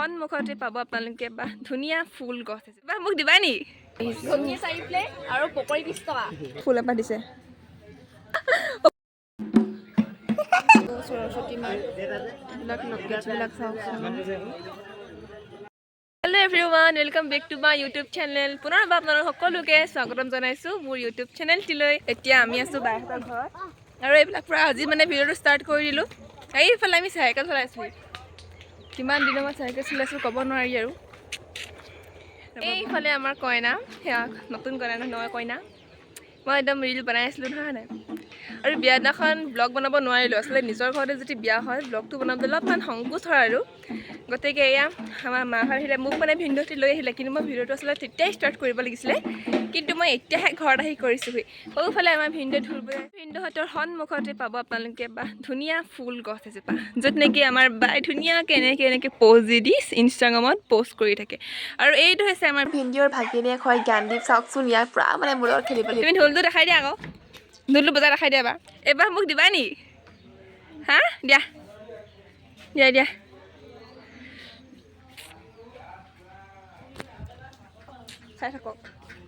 সন্মুখতে পাব আপোনালোকে বা ধুনীয়া ফুল গছ আছে বা মোক দিবা নি ধনিয়া 4 প্লেট আৰু পকৰি 20 টকা ফুল এপাহ দিছে সৰস্বতী মা এইবিলাক লকেটবিলাক চাওকচোন hello' everyone welcome back to my YouTube channel পুনৰ আপোনালোক সকলোকে স্বাগতম জনাইছোঁ মোৰ ইউটিউব চেনেলটিলৈ এতিয়া আমি আছোঁ বাইহঁতৰ ঘৰত আৰু এইবিলাক পৰা আজি মানে ভিডিঅ'টো ষ্টাৰ্ট কৰি দিলোঁ এইফালে আমি চাইকেল চলাইছোঁ কিমান দিনৰ মই চাইকেল চলাইছোঁ ক'ব নোৱাৰি আৰু এইফালে আমাৰ কইনা সেয়া নতুন কইনা নহয় কইনা মই একদম ৰিল বনাই আছিলোঁ নহয় নাই আৰু বিয়া দিনাখন ব্লগ বনাব নোৱাৰিলোঁ আচলতে নিজৰ ঘৰতে যদি বিয়া হয় ব্লগটো বনাবলৈ অলপমান সংকোচ হয় আৰু গতিকে এয়া আমাৰ মাহঁত আহিলে মোক মানে ভিডিঅ'টি লৈ আহিলে কিন্তু মই ভিডিঅ'টো আচলতে তেতিয়াই ষ্টাৰ্ট কৰিব লাগিছিলে কিন্তু মই এতিয়াহে ঘৰত আহি কৰিছোঁহি সৌফালে আমাৰ ভিডিঅ'হঁতৰ সন্মুখতে পাব আপোনালোকে বা ধুনীয়া ফুল গছ এজোপা য'ত নেকি আমাৰ বাই ধুনীয়াকৈ এনেকৈ প'জ দি ইনষ্টাগ্ৰামত প'ষ্ট কৰি থাকে আৰু এইটো হৈছে আমাৰ ভিডিঅ'ৰ ভাগিনীয়েক হয় জ্ঞানদীপ চাওকচোন ইয়াৰ পৰা মানে মোৰ লগত খেলিবলৈ তুমি ঢোলটো দেখাই দিয়া আকৌ ঢোলটো বজাই দেখাই দিয়া এবাৰ মোক দিবা নি হা দিয়া দিয়া দিয়া চাই থাকক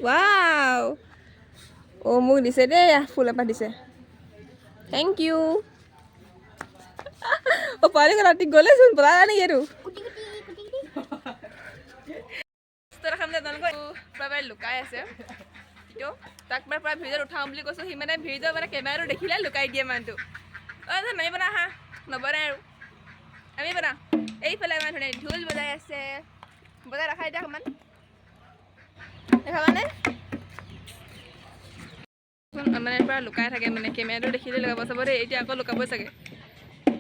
ৱাও অ' মোক দিছে দেই ফুল এপাহ দিছে থেংক ইউ অ' পোৱালি ৰাতি গ'লেচোন পলা নেকি এইটো প্ৰায় লুকাই আছে তাক মানে প্ৰায় ভিডিঅ'ত উঠাওঁ বুলি কৈছোঁ সি মানে ভিডিঅ' মানে কেমেৰাটো দেখিলে লুকাই দিয়ে মানুহটো অ' মাৰি বনা হা নবনাই আৰু আমি বনাওঁ এইফালে আমাৰ ধুনীয়া ঢোল বজাই আছে বজাই দেখাই দিয়া অকণমান দেখাবানে মানে পৰা লুকাই থাকে মানে কেমেৰাটো দেখিলে লগাব চাব দেই এতিয়া আকৌ লুকাবই চাগে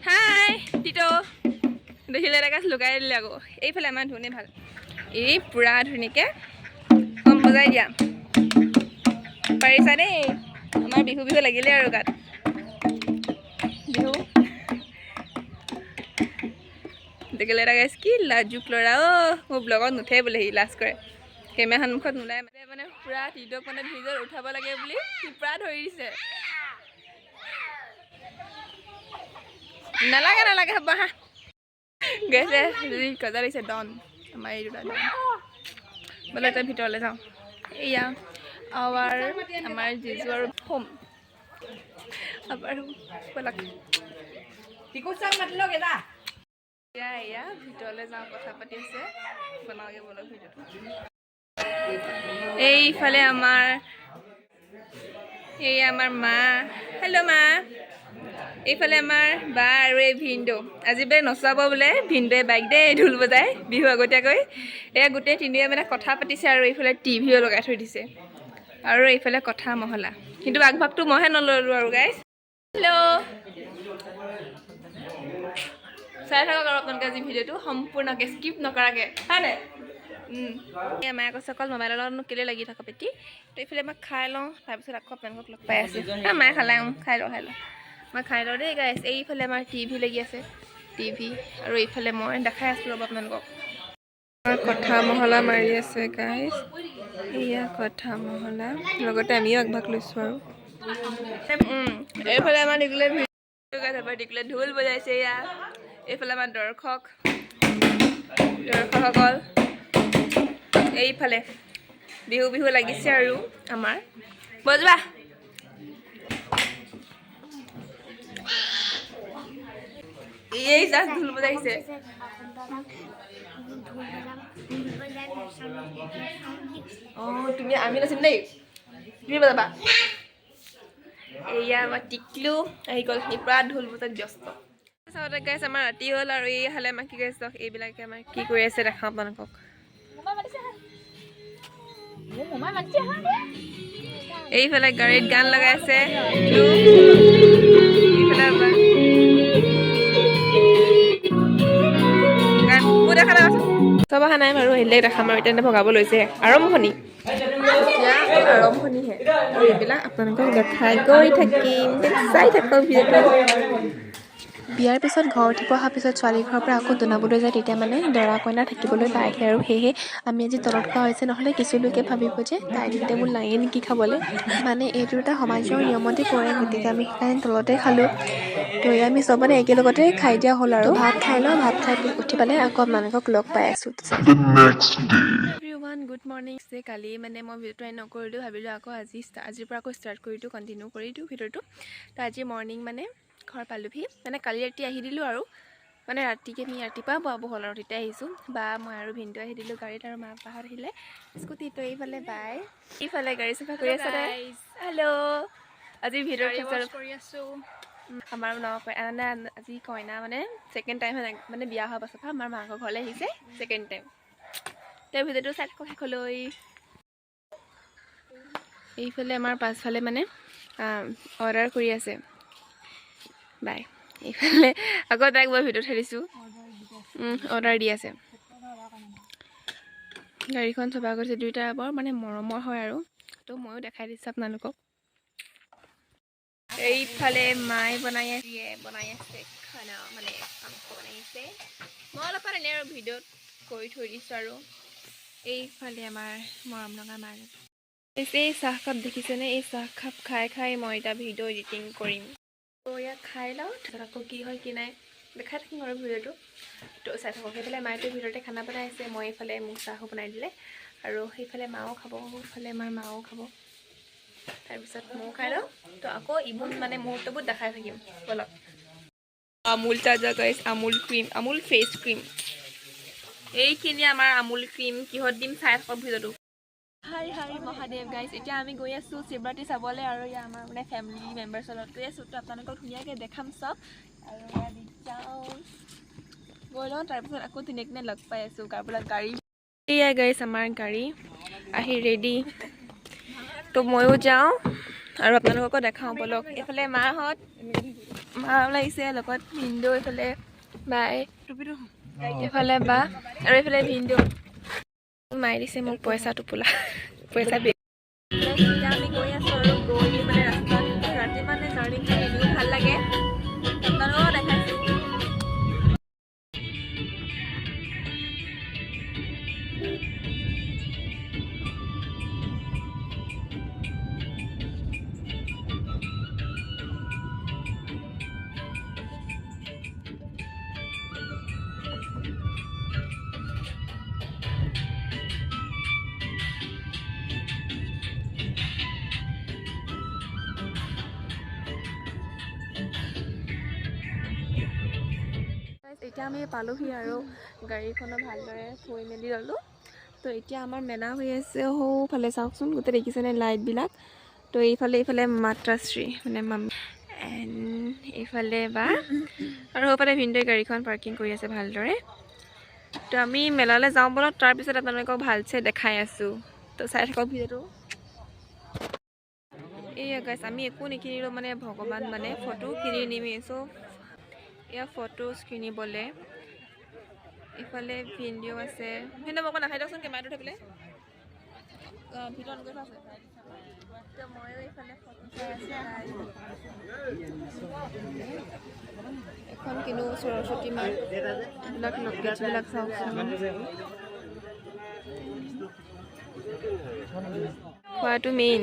হাই টিটো দেখিলে তাকে লুকাই দিলে আকৌ এইফালে আমাৰ ধুনীয়া ভাল এই পূৰা ধুনীয়াকৈ কম বজাই দিয়া পাৰিছা দেই আমাৰ বিহু বিহু লাগিলে আৰু গাত বিহু দেখিলে তাকে কি লাজুক ল'ৰা অ' মোৰ ব্লগত নুঠে বোলে সি লাজ কৰে কেমেৰা সন্মুখত নোলায় মানে পূৰা টিটোক মানে ভিডিঅ'ত উঠাব লাগে বুলি সি পূৰা ধৰি দিছে নালাগে নালাগে হ'ব হা গৈছে যদি গজা দিছে ডন আমাৰ এই দুটা ডন বোলে এতিয়া ভিতৰলৈ যাওঁ এয়া আমাৰ জিজু আৰু হোম এয়া ভিতৰলৈ যাওঁ কথা পাতি আছে বনাওঁগৈ বলক ভিডিঅ'টো এইফালে আমাৰ মা হেল্ল' মা এইফালে আমাৰ বা আৰু এই ভিনদেউ আজি বোলে নচুৱাব বোলে ভিনদেউৱে বাইক দেই ঢোল বজাই বিহু আগতীয়াকৈ এয়া গোটেই তিনিওৱে মানে কথা পাতিছে আৰু এইফালে টিভিও লগাই থৈ দিছে আৰু এইফালে কথা মহলা কিন্তু আগভাগটো মইহে নল'লোঁ আৰু গাইজ হেল্ল' চাই থাকক আৰু আপোনালোকে আজি ভিডিঅ'টো সম্পূৰ্ণকৈ স্কিপ নকৰাকৈ হয়নে মায়ে কৈছে অকল মোবাইলৰ লগত মোক কেলৈ লাগি থকা পেটি তো এইফালে মই খাই লওঁ তাৰপিছত আকৌ আপোনালোকক লগ পাই আছোঁ মায়ে খালে খাই লওঁ মই খাই লওঁ দেই গাইজ এইফালে আমাৰ টিভি লাগি আছে টিভি আৰু এইফালে মই দেখাই আছোঁ ৰ'ব আপোনালোকক কথা মহলা মাৰি আছে গাইজ এয়া কথা মহলা লগতে আমিও আগভাগ লৈছোঁ আৰু এইফালে আমাৰ দীঘলে ঢোল বজাইছে এয়া এইফালে আমাৰ দৰ্শকসকল এইফালে বিহু বিহু লাগিছে আৰু আমাৰ বজোৱা এই জাষ্ট ঢোল বজাইছে অঁ তুমি আমি নাচিম দেই তুমি বজাবা এয়া আমাৰ টিকলু আহি গ'ল সি পূৰা ঢোল বজাত ব্যস্ত চাওঁতে গাইছ আমাৰ ৰাতি হ'ল আৰু এই হালে আমাক কি গাইছ এইবিলাকে আমাৰ কি কৰি আছে দেখাওঁ আপোনালোকক এইফালে গাড়ীত গান লগাই আছে এইফালে গান মোৰ দেখা নাই চব অহা নাই বাৰু আহিলে দেখাম আৰু এতিয়া ভগাব লৈছে আৰম্ভণি আৰম্ভণিহে আৰু এইবিলাক আপোনালোকক দেখাই গৈ থাকিম চাই থাকক ভিডিঅ'টো বিয়াৰ পিছত ঘৰ উঠিব অহাৰ পিছত ছোৱালী ঘৰৰ পৰা আকৌ জনাবলৈ যায় তেতিয়া মানে দৰা কইনা থাকিবলৈ পায়হি আৰু সেয়েহে আমি আজি তলত খোৱা হৈছে নহ'লে কিছু লোকে ভাবিব যে ডাইনিং টেবুল নায়ে নেকি খাবলৈ মানে এইটো এটা সমাজৰ নিয়মতে পৰে গতিকে আমি সেইকাৰণে তলতে খালোঁ তো আমি চব মানে একেলগতে খাই দিয়া হ'ল আৰু ভাত খাই লওঁ ভাত খাই উঠি পেলাই আকৌ আপোনালোকক লগ পাই আছোঁ এভৰিৱান গুড মৰ্ণিং কালি মানে মই ভিডিঅ'টো এণ্ড নকৰিলোঁ ভাবিলোঁ আকৌ আজিৰ পৰা আকৌ ষ্টাৰ্ট কৰি দিওঁ কণ্টিনিউ কৰি দিওঁ ভিডিঅ'টো তো আজি মৰ্ণিং মানে ঘৰ পালোহি মানে কালি ৰাতি আহি দিলোঁ আৰু মানে ৰাতিপুৱা পোৱাব হ'ল আৰু তেতিয়া আহিছোঁ বা মই আৰু ভিনটো আহি দিলোঁ গাড়ীত আৰু মা পাহাত আহিলে স্কুটিটো এইফালে বাই এইফালে গাড়ী চাফা কৰি আছে হেল্ল' আজি ভিডিঅ' কৰি আছোঁ আমাৰ মানে আজি কইনা মানে ছেকেণ্ড টাইম মানে বিয়া হোৱাৰ পাছত আমাৰ মাকৰ ঘৰলৈ আহিছে ছেকেণ্ড টাইম তেওঁ ভিডিঅ'টো চাই থাকক শেষলৈ এইফালে আমাৰ পাছফালে মানে অৰ্ডাৰ কৰি আছে বাই এইফালে আকৌ তাইক মই ভিডিঅ'ত থৈ অৰ্ডাৰ দি আছে গাড়ীখন চফা কৰিছে দুইটা বৰ মানে মৰমৰ হয় আৰু তো ময়ো দেখাই দিছোঁ আপোনালোকক এইফালে মায়ে বনাই আছে খানা মানে মাংস বনাইছে মই অলপ এনে আৰু ভিডিঅ'ত কৰি থৈ দিছোঁ আৰু এইফালে আমাৰ মৰম লগা মাৰ এই চাহকাপ দেখিছেনে এই চাহকাপ খাই মই এটা ভিডিঅ' এডিটিং কৰিম তো ইয়াক খাই লওঁ তাৰপিছত আকৌ কি হয় কি নাই দেখাই থাকিম আৰু ভিডিঅ'টো তো চাই থাকক সেইফালে মায়েতো ভিতৰতে খানা বনাই আছে মই এইফালে মোক চাহো বনাই দিলে আৰু সেইফালে মাও খাব সেইফালে আমাৰ মাও খাব তাৰপিছত ময়ো খাই লওঁ তো আকৌ ইবোৰ মানে মুহূৰ্তবোৰ দেখাই থাকিম বলক আমুল তাজা গাইছ Amul cream Amul face cream এইখিনি আমাৰ আমুল ক্ৰীম কিহত দিম চাই থাকক ভিডিঅ'টো হাই মহাদেৱ গাইছ এতিয়া আমি গৈ আছোঁ শিৱৰাত্ৰি চাবলৈ আৰু ইয়াৰ আমাৰ মানে ফেমিলি মেম্বাৰ্ছৰ লগত গৈ আছোঁ তো আপোনালোকক ধুনীয়াকৈ দেখাম চব আৰু যাওঁ গৈ লওঁ তাৰপিছত আকৌ ধুনীয়াকৈ লগ পাই আছোঁ কাৰোবাৰ গাড়ী এয়া গাইছ আমাৰ গাড়ী আহি ৰেডি তো ময়ো যাওঁ আৰু আপোনালোককো দেখাওঁ বলক এইফালে মা ওলাইছে লগত ভিনদেউ এইফালে বাই এইফালে বা আৰু এইফালে ভিনদেউ মাৰি দিছে মোক পইচা টোপোলা পইচা এতিয়া আমি গৈ আছোঁ আৰু গৈ মানে ৰাস্তাত ৰাতি মানে জাৰ্ণি কৰি এনেও ভাল লাগে আপোনালোককো দেখাইছোঁ এতিয়া আমি পালোহি আৰু গাড়ীখনো ভালদৰে থৈ মেলি ল'লোঁ তো এতিয়া আমাৰ মেলা হৈ আছে সৌফালে চাওকচোন গোটেই দেখিছেনে লাইটবিলাক তো এইফালে মাতৃশ্ৰী মানে মামী এণ্ড এইফালে বা আৰু সৌফালে ভিনদেউৱে গাড়ীখন পাৰ্কিং কৰি আছে ভালদৰে তো আমি মেলালৈ যাওঁ বলক তাৰপিছত আপোনালোকক ভালছে দেখাই আছোঁ তো চাই থাকক ভিডিঅ'টো এইয়া গাইছ আমি একো নিকিনিলোঁ মানে ভগৱান মানে ফটো কিনি নিমেই চ' এয়া ফটোজ কিনিবলৈ ইফালে ভিডিঅ' আছে ভিডিঅ' অকণ নাখাই দিয়কচোন কেমেৰাটো থাকিলে ভিডিঅ' নগৈ আছে তো ময়ো এইফালে ফটো চাই আছোঁ এখন কিনো সৰস্বতী মা এইবিলাক নকেটবিলাক চাওকচোন খোৱাটো মেইন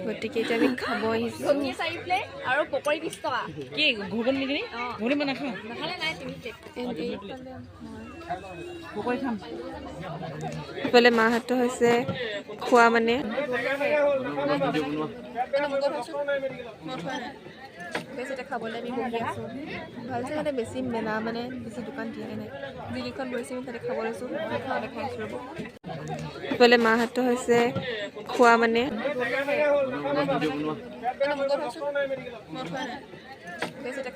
গতিকে এতিয়া আমি খাব আহিছোঁ ঘুগনি 4 প্লেট আৰু পকৰি 20 টকা কি ঘুগুনি নেকি ঘুগুনি মই নাখাওঁ নাখালে নাই 3 প্লেট পকৰি খাম এইফালে মাহঁতৰ হৈছে খোৱা মানে খাবলৈ আমি বহি আছোঁ ভালছে মানে বেছি মেলা মানে বেছি দোকান দিয়াই নাই যিকেইখন বহিছে আমি তাতে খাব লৈছোঁ দেখাইছোঁ ৰ'ব এইফালে মাহঁতৰ হৈছে খোৱা মানে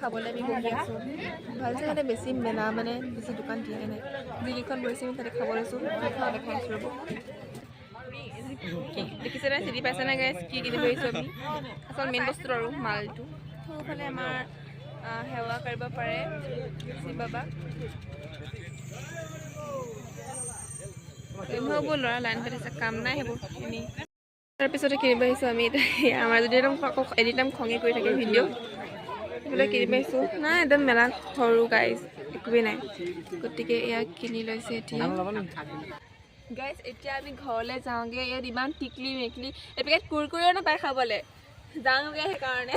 খাবলৈ আমি বহি আছোঁ ভালছে মানে বেছি মেলা মানে বেছি দোকান দিয়াই নাই যিকেইখন বহিছে আমি তাতে খাব লৈছোঁ দেখাইছোঁ ৰ'ব দেখিছেনে চিনি পাইছেনে গাইছ কি কিনিব আহিছোঁ আমি আচল মেইন বস্তু আৰু মালটো সোঁফালে আমাৰ সেৱা কৰিব পাৰে শিৱ বাবা সেইবোৰ ল'ৰা লাইন পাতিছে কাম নাই সেইবোৰ এনেই তাৰপিছতে কিনিব আহিছোঁ আমি আমাৰ যদি একদম এনি টাইম খঙে কৰি থাকে ভিডিঅ' বোলে কিনি পাইছোঁ নাই একদম মেলা সৰু গাইজ একোৱেই নাই গতিকে এয়া কিনি লৈছে এতিয়া গাইজ এতিয়া আমি ঘৰলৈ যাওঁগৈ ইয়াত ইমান টিকলি মেকলি এপেকেট কুৰকুৰেও নাপায় খাবলৈ যাওঁগৈ সেইকাৰণে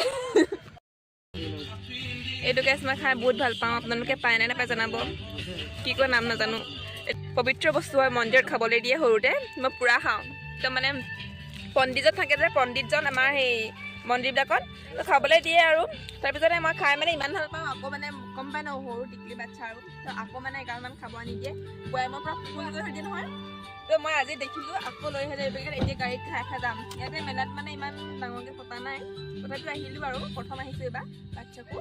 এইটো গাইজ মই খাই বহুত ভাল পাওঁ আপোনালোকে পায় নে নাপায় জনাব কি কয় নাম নাজানো পবিত্ৰ বস্তু হয় মন্দিৰত খাবলৈ দিয়ে সৰুতে মই পূৰা খাওঁ তো মানে পণ্ডিতজন থাকে যে পণ্ডিতজন আমাৰ সেই মন্দিৰবিলাকত তো খাবলৈ দিয়ে আৰু তাৰপিছতে মই খাই মানে ইমান ভাল পাওঁ আকৌ মানে গম পাই ন সৰু টিকলি বাচ্ছা আৰু তো আকৌ মানে এগালমান খাব নিদিয়ে বৈয়ামৰ পৰা ফুল কৰি থৈ দিয়ে নহয় তো মই আজি দেখিলোঁ আকৌ লৈ আহিলে এতিয়া গাড়ীত খাই যাম ইয়াতে মেলাত মানে ইমান ডাঙৰকৈ পতা নাই তথাপিও আহিলোঁ আৰু প্ৰথম আহিছোঁ এইবাৰ বাচ্ছাকো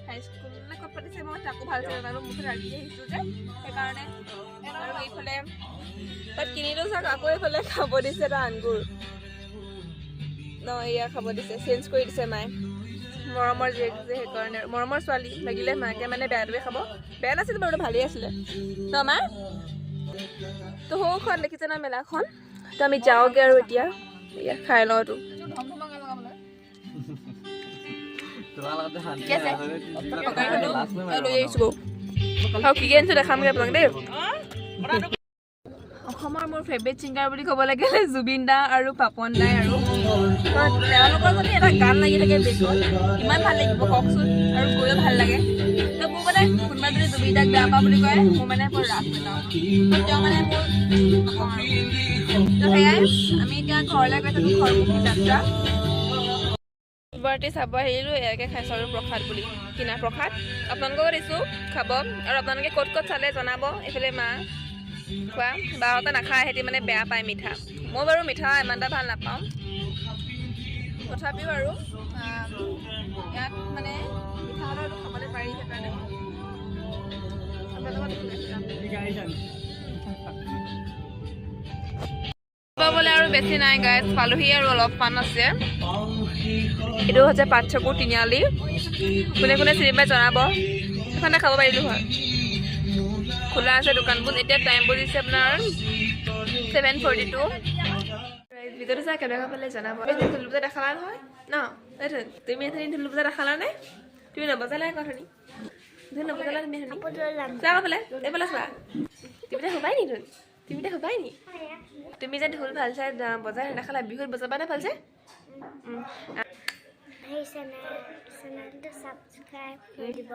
হাইস্কুল নে ক'ত পাতিছে মই তাকো ভালকৈ জানো মুঠত ৰাতি আহিছোঁ যে সেইকাৰণে আৰু এইফালে তাত কিনিলোঁ চাওক আকৌ এইফালে খাব দিছে এটা আঙ্গুৰ ন এয়া খাব দিছে চেঞ্জ কৰি দিছে মায়ে মৰমৰ জীয়েক যে সেইকাৰণে মৰমৰ ছোৱালী লাগিলে মাকে মানে বেয়াটোৱে খাব বেয়া নাছিল বাৰু ভালেই আছিলে ন মা তো সৌখন দেখিছে ন মেলাখন তো আমি যাওঁগৈ আৰু এতিয়া এয়া খাই লওঁতো ঠিক আছে লৈ আহিছোঁ আৰু কি আনিছোঁ দেখামগৈ আপোনাক দেই অসমৰ মোৰ ফেভৰেট ছিংগাৰ বুলি ক'ব লাগিলে জুবিন দা আৰু পাপন দাই আৰু তেওঁলোকৰ যদি এটা গান লাগি থাকে বেছত ইমান ভাল লাগিব কওকচোন আৰু গৈও ভাল লাগে তো মোৰ মানে কোনোবা যদি জুবিন দাক বেয়া পাওঁ বুলি কয় মোৰ মানে বৰ ৰাগ পেলাওঁ তেওঁ মানে মোৰ নকওঁ আৰু তো সেয়াই আমি এতিয়া ঘৰলৈ গৈ থাকোঁ ঘৰমুখী যাত্ৰা বাৰ্থডে চাব আহিলোঁ এয়াকে খাইছোঁ আৰু প্ৰসাদ বুলি কিনা প্ৰসাদ আপোনালোককো দিছোঁ খাব আৰু আপোনালোকে ক'ত ক'ত চালে জনাব এইফালে মা খোৱা বাহঁতে নাখায় সিহঁতি মানে বেয়া পায় মিঠা মই বাৰু মিঠা ইমান এটা ভাল নাপাওঁ তথাপিও আৰু ইয়াত মানে মিঠা হ'লেও খাবলৈ পাৰি সেইকাৰণে পাবলৈ আৰু বেছি নাই গাইজ পালোহি আৰু অলপমান আছে এইটো হৈছে পাটচকু তিনিআলি কোনে কোনে চিনি পাই জনাব সেইখনে খাব পাৰিলোঁ হয় খোলা আছে দোকানবোৰ এতিয়া টাইম বুজিছে আপোনাৰ 7:42 ভিডিঅ'টো চাই কেনেকুৱা পালে জনাব ঢোল বজাই দেখালা নহয় ন তুমি এথনি ঢোল বজাই দেখালানে তুমি নবজালাই কথানি ঢোল নবজালা তুমি এথনি চোৱা পালে এইফালে চোৱা তুমি এতিয়া শুবাই নি ঢোল তুমি এতিয়া শুবাই নি তুমি যে ঢোল ভাল চাই বজাই নেদেখালা বিহুত বজাবা নে ভাল চাই চেনেলটো ছাবস্ক্ৰাইব কৰি দিব